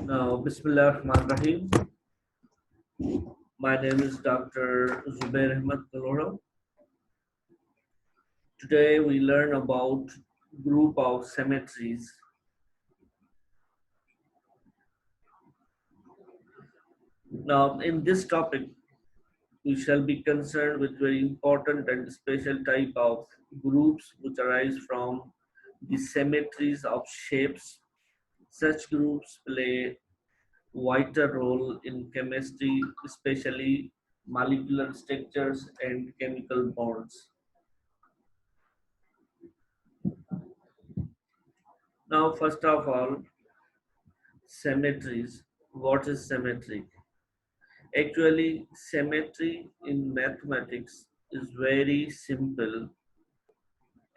Now, Bismillah Rahman Rahim. My name is Dr. Zubair Ahmed Kalora. Today we learn about group of symmetries. Now, in this topic, we shall be concerned with very important and special type of groups which arise from the symmetries of shapes. Such groups play vital role in chemistry, especially molecular structures and chemical bonds. Now, first of all, symmetries. What is symmetry? Actually, symmetry in mathematics is very simple.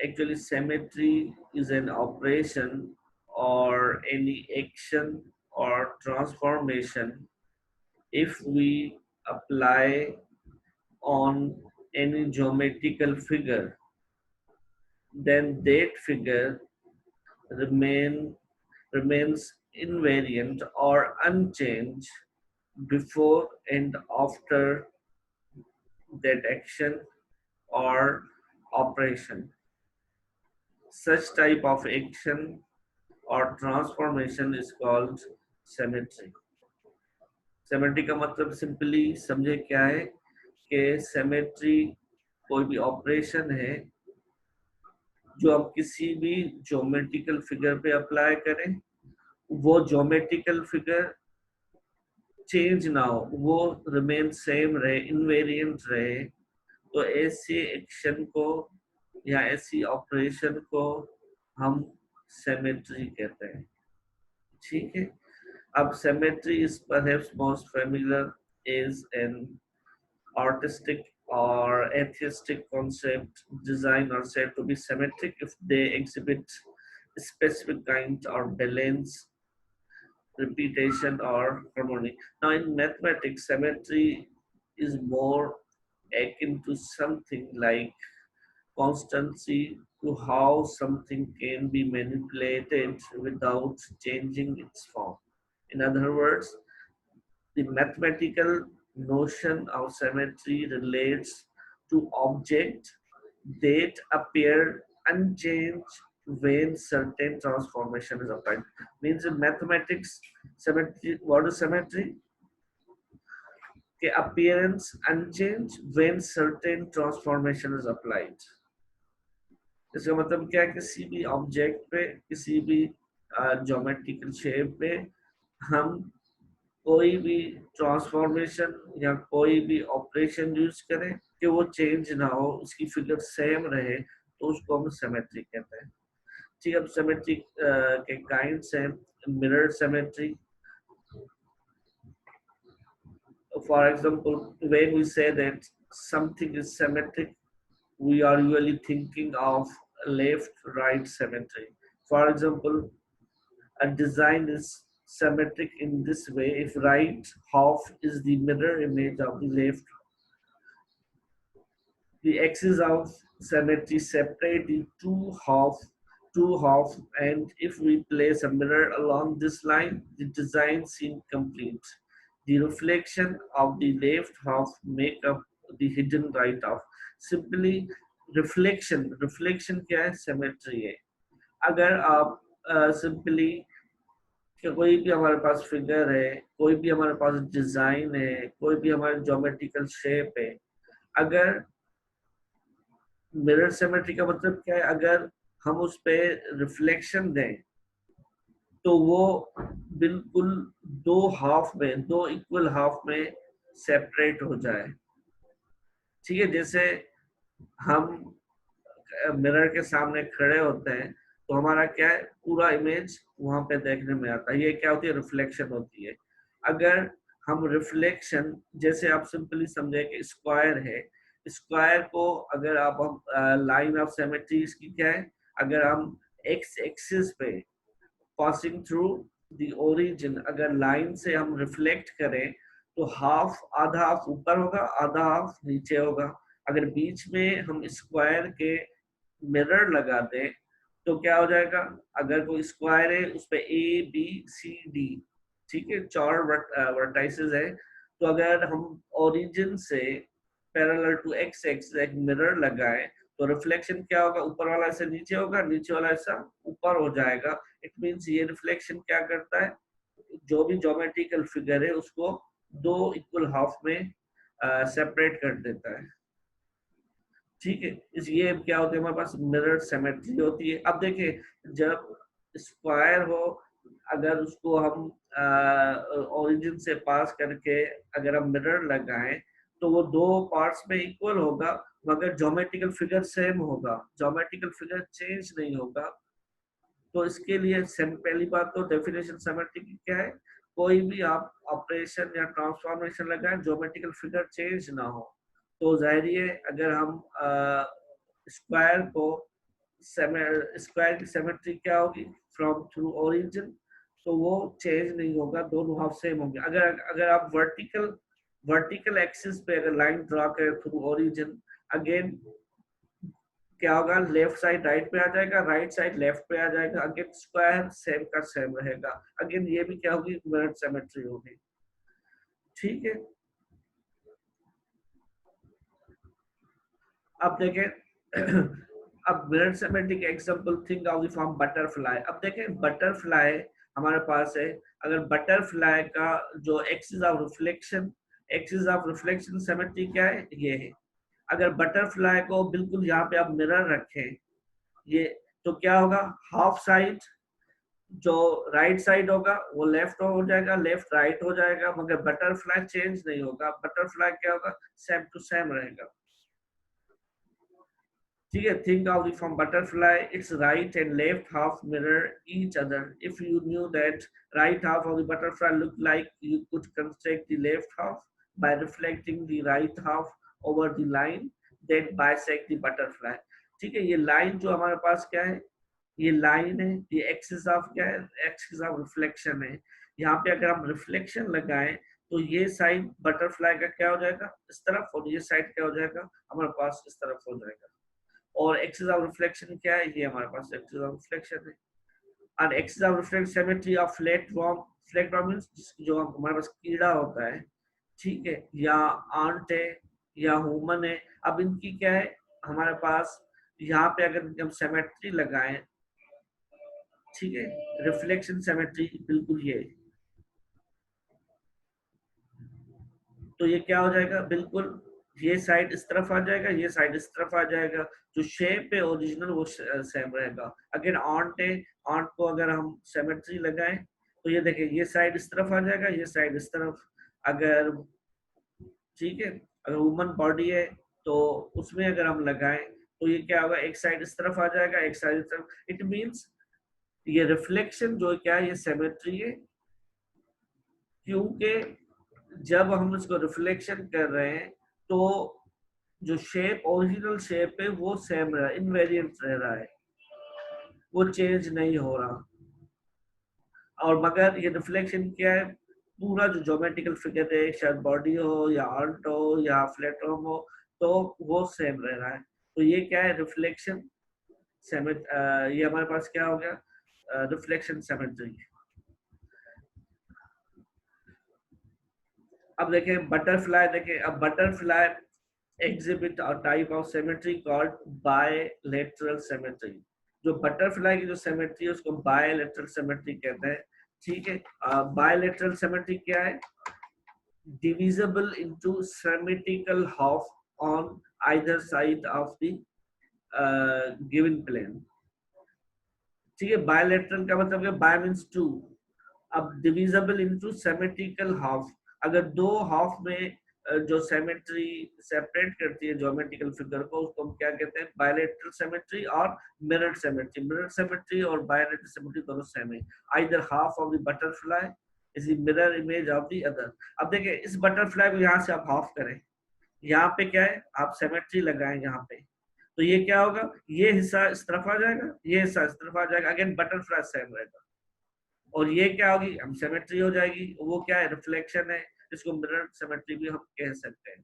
Actually, symmetry is an operation or any action or transformation if we apply on any geometrical figure, then that figure remain remains invariant or unchanged before and after that action or operation. Such type of action or transformation is called symmetry. Symmetry का मतलब simply समझे क्या है कि symmetry कोई भी operation है जो हम किसी भी ज्योमेट्रिकल फिगर पे अप्लाई करें, वो ज्योमेट्रिकल फिगर चेंज ना हो, वो रिमेन सेम रहे, इनवेरिएंट रहे, तो ऐसे एक्शन को या ऐसी ऑपरेशन को हम सिमेट्री कहते हैं. ठीक है. अब symmetry is perhaps most familiar is an artistic or atheistic concept designed or said to be symmetric if they exhibit specific kind or balance, repetition or harmony. Now in mathematics, symmetry is more akin to something like constancy, to how something can be manipulated without changing its form. In other words, the mathematical notion of symmetry relates to objects that appear unchanged when certain transformation is applied. Means in mathematics, symmetry, what is symmetry? Okay, appearance unchanged when certain transformation is applied. इसका मतलब क्या है, किसी भी object पे, किसी भी geometrical shape पे हम कोई भी ट्रांसफॉर्मेशन या कोई भी ऑपरेशन यूज करें कि वो चेंज ना हो, उसकी फिगर सेम रहे, तो उसको हम सिमेट्री कहते हैं. ठीक है. अब सिमेट्री के काइंड्स हैं. Mirror symmetry. For example, when we say that something is symmetric, we are usually thinking of left-right symmetry. For example, a design is symmetric in this way if right half is the mirror image of the left. The axis of symmetry separate the two halves, and if we place a mirror along this line, the design seems complete. The reflection of the left half make up the hidden right half. Simply reflection क्या है? Symmetry है. अगर आप simply कि कोई भी हमारे पास figure है, कोई भी हमारे पास डिजाइन है, कोई भी हमारे ज्योमेट्रिकल शेप है, अगर मिरर सिमेट्री का मतलब क्या है, अगर हम उस पे रिफ्लेक्शन दें तो वो बिल्कुल दो हाफ में, दो इक्वल हाफ में सेपरेट हो जाए. ठीक है. जैसे हम मिरर के सामने खड़े होते हैं तो हमारा क्या है, पूरा इमेज वहां पे देखने में आता है. ये क्या होती है? रिफ्लेक्शन होती है. अगर हम रिफ्लेक्शन, जैसे आप सिंपली समझे कि स्क्वायर है, स्क्वायर को अगर आप हम लाइन ऑफ सिमेट्री इसकी क्या है, अगर हम एक्स एक्सिस पे पासिंग थ्रू द ओरिजिन अगर लाइन से हम रिफ्लेक्ट करें तो हाफ, आधा हाफ ऊपर होगा, आधा हाफ नीचे होगा. अगर बीच में हम स्क्वायर के मिरर लगा दें तो क्या हो जाएगा, अगर कोई स्क्वायर है उस पे ए बी सी डी ठीक है, चार वर्टाइसेस है। तो अगर हम ओरिजिन से पैरेलल टू एक्स एक्सिस एक मिरर लगाए तो रिफ्लेक्शन क्या होगा, ऊपर वाला हिस्सा नीचे होगा, नीचे वाला हिस्सा ऊपर हो जाएगा। इट मींस ये रिफ्लेक्शन क्या करता है, जो भी ज्योमेट्रिकल फिगर है उसको दो इक्वल हाफ में सेपरेट कर देता है। ठीक है, इस ये क्या होता है, हमारे पास मिरर सिमेट्री होती है। अब देखिए, जब स्क्वायर हो, अगर उसको हम ओरिजिन से पास करके अगर हम मिरर लगाएं तो वो दो पार्ट्स में इक्वल होगा, मगर ज्योमेट्रिकल फिगर सेम होगा, ज्योमेट्रिकल फिगर चेंज नहीं होगा। तो इसके लिए पहली बात तो डेफिनेशन सिमेट्री की क्या है, कोई भी आप ऑपरेशन या ट्रांसफॉर्मेशन लगाएं ज्योमेट्रिकल फिगर चेंज ना हो। तो जाहिर है अगर हम स्क्वायर को स्क्वायर की सिमेट्री क्या होगी, फ्रॉम थ्रू ओरिजिन, तो वो चेंज नहीं होगा, दोनों हाफ सेम होंगे। अगर अगर आप वर्टिकल एक्सिस पे अगर लाइन ड्रॉ करें थ्रू ओरिजिन, अगेन क्या होगा, लेफ्ट साइड राइट पे आ जाएगा, राइट साइड लेफ्ट पे आ जाएगा, अगेन स्क्वायर सेम का सेम रहेगा। अगेन ये भी क्या होगी, मिरर सिमेट्री होगी। ठीक है, अब देखें अब मिरर सिमेट्री का example, think of the form butterfly. अब देखें बटरफ्लाई हमारे पास है, अगर बटरफ्लाई का जो एक्सिस ऑफ रिफ्लेक्शन सिमेट्री क्या है, ये है। अगर बटरफ्लाई को बिल्कुल यहाँ पे आप मिरर रखें, ये, तो क्या होगा, हाफ साइड जो राइट साइड होगा वो लेफ्ट हो जाएगा, लेफ्ट राइट हो जाएगा, मगर बटरफ्लाई चेंज नहीं होगा, बटरफ्लाई क्या होगा, सेम टू सेम रहेगा। ठीक है, think of the from butterfly, its right and left half mirror each other. If you knew that right half of the butterfly looked like, you could construct the left half by reflecting the right half over the line that bisect the butterfly. ठीक है, ये line जो हमारे पास क्या है, ये line है, ये एक्सिस ऑफ क्या है, एक्सिस ऑफ रिफ्लेक्शन है। यहाँ पे अगर हम रिफ्लेक्शन लगाएं तो ये साइड बटरफ्लाई का क्या हो जाएगा, इस तरफ, और ये साइड क्या हो जाएगा हमारे पास, इस तरफ हो जाएगा। और एक्सिस ऑफ रिफ्लेक्शन क्या है, ये हमारे पास एक्सिस ऑफ रिफ्लेक्शन है। और axis of reflection symmetry of flat worm means जो हमारे पास कीड़ा होता है, ठीक है, या आंट है या ह्यूमन है। अब इनकी क्या है हमारे पास, यहाँ पे अगर हम सिमेट्री लगाएं, ठीक है, रिफ्लेक्शन सिमेट्री बिल्कुल ये, तो ये क्या हो जाएगा, बिल्कुल ये साइड इस तरफ आ जाएगा, ये साइड इस तरफ आ जाएगा, जो शेप है ओरिजिनल वो सेम रहेगा। अगर ऑन्ट है, ऑन्ट को अगर हम सिमेट्री लगाएं तो ये देखिए, ये साइड इस तरफ आ जाएगा, ये साइड इस तरफ। अगर, ठीक है, अगर वुमन बॉडी है तो उसमें अगर हम लगाएं तो ये क्या होगा, एक साइड इस तरफ आ जाएगा, एक साइड इस तरफ। इट मींस ये रिफ्लेक्शन जो क्या है, ये सिमेट्री है, क्योंकि जब हम इसको रिफ्लेक्शन कर रहे हैं तो जो शेप, ओरिजिनल शेप है वो सेम रहा, इनवेरिएंट रह रहा है, वो चेंज नहीं हो रहा। और मगर ये रिफ्लेक्शन क्या है, पूरा जो ज्योमेट्रिकल फिगर है, शायद बॉडी हो या आर्ट हो या फ्लैटफॉर्म हो, तो वो सेम रह रहा है। तो ये क्या है, रिफ्लेक्शन ये हमारे पास क्या हो गया, रिफ्लेक्शन सिमेट्री। अब देखें बटरफ्लाई, देखें अब butterfly exhibit a type of symmetry called bilateral symmetry। जो बटरफ्लाई की जो सिमेट्री है उसको बायलैटरल सिमेट्री कहते हैं। ठीक है, बायलैटरल सिमेट्री क्या है, divisible into symmetrical half on either side of the given plane। ठीक है, बायलैटरल का मतलब है बाय मींस टू। अब डिविजिबल इनटू सिमेट्रिकल हाफ, अगर दो हाफ में जो सिमेट्री सेपरेट करती है ज्योमेट्रिकल फिगर को, उसको हम क्या कहते हैं, बायलैटरल सिमेट्री और मिरर सिमेट्री। मिरर सिमेट्री और बायलैटरल सिमेट्री दोनों सेम है। Either half of the butterfly is the mirror image of the other. अब देखिए, इस बटरफ्लाई को यहाँ से आप हाफ करें, यहाँ पे क्या है, आप सिमेट्री लगाएं यहाँ पे, तो ये क्या होगा, ये हिस्सा इस तरफ आ जाएगा, ये हिस्सा इस तरफ आ जाएगा, अगेन बटरफ्लाई सेम रहेगा। और ये क्या होगी, हम सिमेट्री हो जाएगी, वो क्या है, रिफ्लेक्शन है, इसको मिरर सिमेट्री भी हम कह सकते हैं।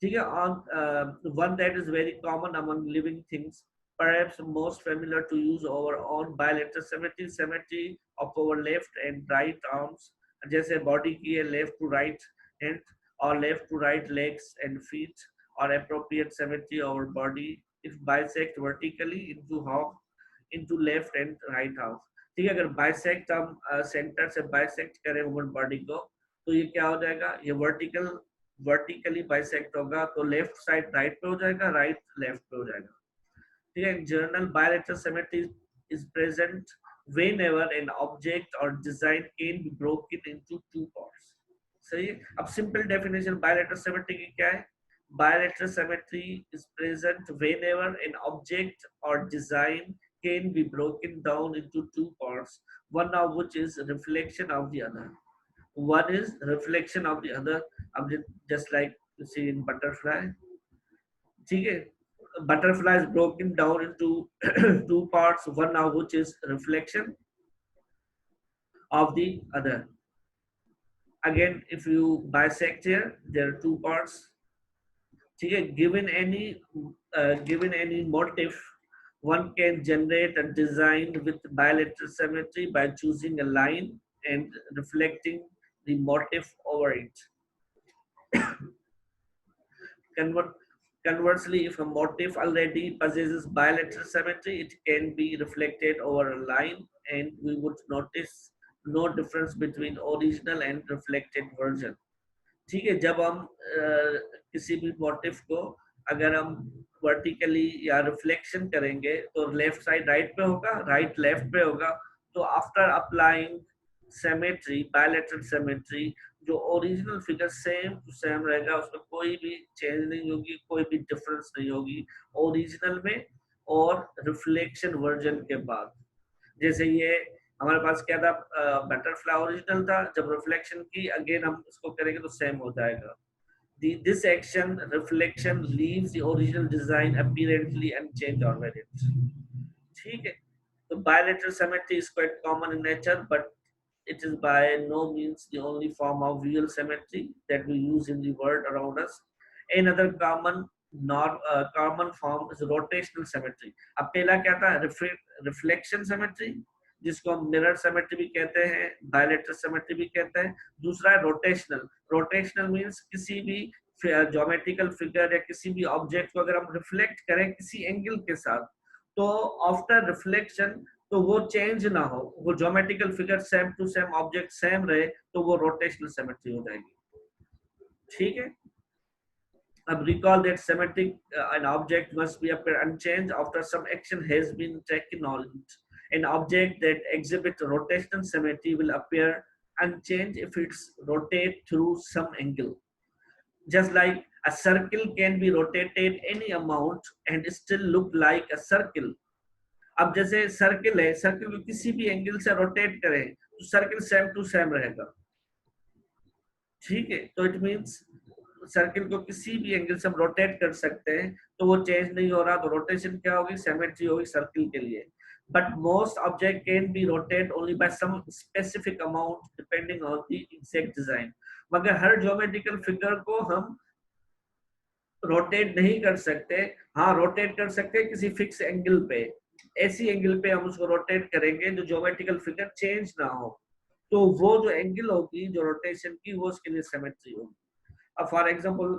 ठीक है, और one that is very common among living things perhaps most familiar to use our own bilateral symmetry, symmetry of our left and right arms, जैसे body की है left to right hand or left to right legs and feet, or appropriate symmetry of our body if bisect vertically into half into left and right half. ठीक है, अगर bisect हम center से bisect करें human body को, तो ये क्या हो जाएगा, ये vertically bisect होगा, तो left side right पे हो जाएगा, right left पे हो जाएगा. In general, bilateral symmetry is present whenever an object or design can be broken into two parts. सही है. अब simple definition bilateral symmetry की क्या है? Bilateral symmetry is present whenever an object or design can be broken down into two parts, one of which is reflection of the other. One is reflection of the other. Just like you see in butterfly. ठीक है. Butterfly is broken down into two parts, one of which is reflection of the other. Again, if you bisect here, there are two parts. Given any motif, one can generate a design with bilateral symmetry by choosing a line and reflecting the motif over it. Conversely, if a motif already possesses bilateral symmetry, it can be reflected over a line, and we would notice no difference between original and reflected version. ठीक है, जब हम किसी भी motif को अगर हम vertically या रिफ्लेक्शन करेंगे तो लेफ्ट साइड राइट पे होगा, राइट लेफ्ट पे होगा. तो after applying symmetry, bilateral symmetry, जो original figure same to same रहेगा, उसमें कोई भी चेंज नहीं होगी, कोई भी डिफरेंस नहीं होगी ओरिजिनल में और रिफ्लेक्शन वर्जन के बाद. जैसे ये हमारे पास क्या था, बटरफ्लाई ओरिजिनल था, जब रिफ्लेक्शन की अगेन हम इसको करेंगे तो सेम हो जाएगा. This action reflection leaves the original design apparently unchanged or variant. ठीक है, तो bilateral symmetry is quite common in nature, but it is by no means the only form of real symmetry that we use in the world around us. Another common form is rotational symmetry. अब पहला क्या था, reflection symmetry, जिसको हम mirror symmetry भी कहते हैं, bilateral symmetry भी कहते हैं. दूसरा है रोटेशनल. रोटेशनल मींस किसी भी ज्योमेट्रिकल फिगर या किसी भी ऑब्जेक्ट को अगर हम रिफ्लेक्ट करें किसी एंगल के साथ, तो आफ्टर रिफ्लेक्शन तो वो चेंज ना हो, वो geometrical figure same to same, object same रहे, तो वो रोटेशनल सिमेट्री हो जाएगी. ठीक है. अब recall that symmetric an object must be appear unchanged after some action has been taken on it. An object that exhibits rotational symmetry will appear unchanged if it's rotate through some angle. Just like a circle can be rotated any amount and still look like a circle. अब जैसे circle है, circle को किसी भी angle से rotate करें तो circle same to same रहेगा. ठीक है, तो इट मींस सर्किल को किसी भी एंगल से हम रोटेट कर सकते हैं तो वो चेंज नहीं हो रहा, तो रोटेशन क्या होगी, सिमेट्री होगी सर्किल के लिए. But most object can be rotate only by some specific amount depending on the exact design. मगर हर ज्योमेट्रिकल फिगर को हम रोटेट नहीं कर सकते. हाँ, रोटेट कर सकते हैं किसी फिक्स एंगल पे, ऐसी एंगल पे हम उसको रोटेट करेंगे जो ज्योमेट्रिकल फिगर चेंज ना हो, तो वो जो एंगल होगी जो रोटेशन की, वो उसके लिए सिमेट्री होगी. For example,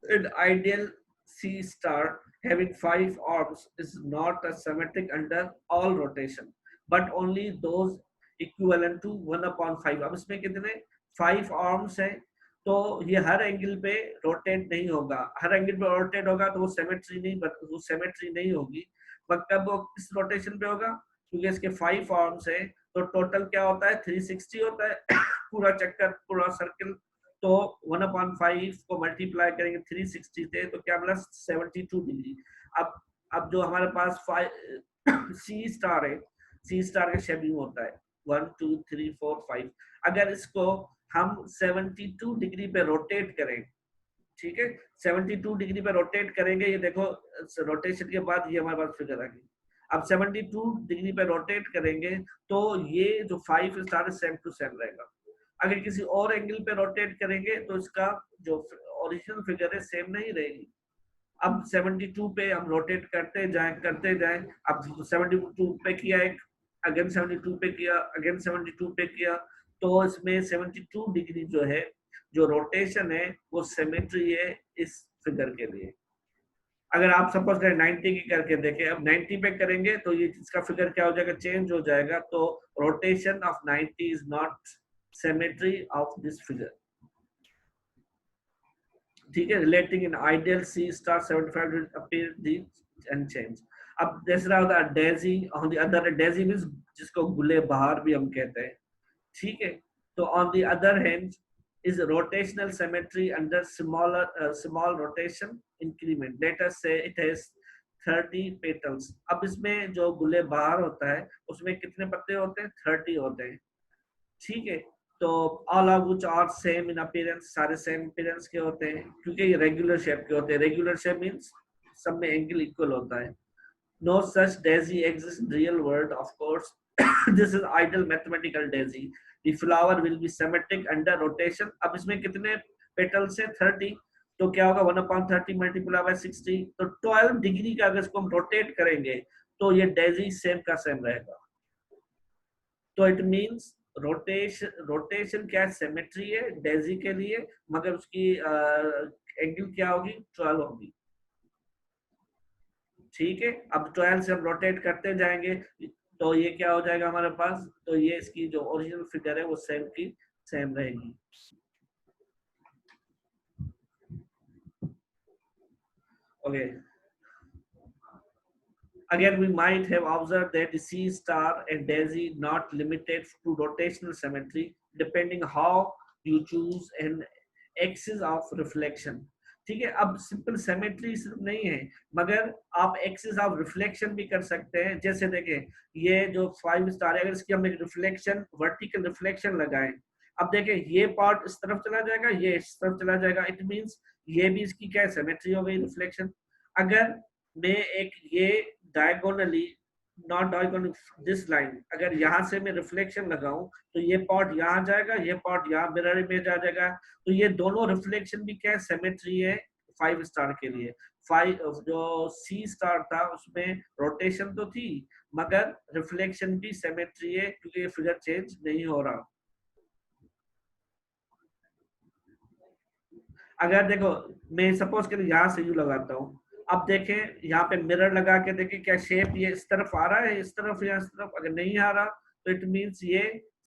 an ideal C star having 5 arms is not a symmetric under all rotation, but only those equivalent to 1/5. अब इसमें कितने 5 arms हैं, तो ये हर एंगल पे रोटेट नहीं होगा. हर एंगल पे रोटेट होगा तो वो सिमेट्री नहीं होगी. पर कब वो किस रोटेशन पे होगा, क्योंकि इसके 5 आर्म्स है, तो टोटल क्या होता है 360 होता है पूरा चक्कर, पूरा सर्किल. तो 1/5 को मल्टीप्लाई करेंगे 360 से, तो क्या मिला 72 डिग्री. अब जो हमारे पास सी स्टार है, सी स्टार का शेपिंग होता है 1 2 3 4 5. अगर इसको हम 72 डिग्री पे रोटेट करें, ठीक है, 72 डिग्री पे रोटेट करेंगे, ये देखो रोटेशन के बाद ये हमारे पास फिगर आ गई. अब 72 डिग्री पे रोटेट करेंगे तो ये जो 5 स्टार सेम टू सेम रहेगा. अगर किसी और एंगल पे रोटेट करेंगे तो इसका जो ओरिजिनल फिगर है सेम नहीं रहेगी. अब 72 पे हम रोटेट करते जाएं। अब 72 पे किया, एक अगेन 72 पे किया, अगेन 72 पे किया, तो इसमें 72 डिग्री जो है, जो रोटेशन है वो सिमेट्री है इस फिगर के लिए। अगर आप सपोज करें 90 की करके देखें, अब 90 पे करेंगे तो ये इसका फिगर क्या हो जाएगा, चेंज हो जाएगा। तो rotation of 90 is not symmetry of this figure. ठीक है, relating in ideal C star 75 will appear the and change। अब दूसरा होता है Daisy, on the other Daisy means जिसको गुले बहार भी हम कहते हैं। ठीक है, तो on the other hand is rotational symmetry under small rotation increment, let us say it has 30 petals। अब इसमें जो गुले बहार होता है उसमें कितने पत्ते होते हैं, 30 होते हैं। ठीक है, तो all of which are same in appearance, सारे सेम अपीयरेंस के होते हैं क्योंकि ये रेगुलर शेप के होते हैं। रेगुलर शेप मींस सब में एंगल इक्वल होता है। No such daisy exists in real world, of course। This is ideal mathematical daisy। The flower will be symmetric under rotation। अब इसमें कितने पेटल्स हैं, 30। तो क्या होगा, 1/30 मल्टीप्लाई बाय 60, तो 12 डिग्री का अगर इसको हम रोटेट करेंगे तो ये डेजी सेम का सेम रहेगा। तो इट मींस रोटेशन क्या है, सिमेट्री है डेजी के लिए, मगर उसकी एंगल क्या होगी, 12 होगी। ठीक है, अब 12 से हम रोटेट करते जाएंगे तो ये क्या हो जाएगा हमारे पास, तो ये इसकी जो ओरिजिनल फिगर है वो सेम की सेम रहेगी। Okay, again we might have observed that the C star and daisy not limited to rotational symmetry, depending how you choose an axis of reflection। ठीक है, अब सिंपल सिमेट्री सिर्फ नहीं है, मगर आप एक्सिस ऑफ रिफ्लेक्शन भी कर सकते हैं। जैसे देखें, ये जो 5 स्टार है, अगर इसकी हम एक रिफ्लेक्शन, वर्टिकल रिफ्लेक्शन लगाएं, अब देखें ये पार्ट इस तरफ चला जाएगा, ये इस तरफ चला जाएगा, इट मींस ये भी इसकी क्या है, सिमेट्री हो गई, रिफ्लेक्शन। अगर मैं एक ये diagonally, not diagonal, this line, अगर यहाँ से मैं रिफ्लेक्शन लगाऊं तो ये पार्ट यहाँ जाएगा, ये पार्ट यहाँ मिरर इमेज आ जाएगा। तो ये दोनों रिफ्लेक्शन भी क्या है, सिमेट्री है 5 स्टार के लिए। 5 जो सी स्टार था उसमें रोटेशन तो थी, मगर रिफ्लेक्शन भी सिमेट्री है क्योंकि ये फिगर चेंज नहीं हो रहा। अगर देखो मैं सपोज करें यहाँ से यू लगाता हूँ, अब देखें यहाँ पे मिरर लगा के देखें क्या शेप ये इस तरफ आ रहा है, इस तरफ या इस तरफ, अगर नहीं आ रहा तो इट मींस ये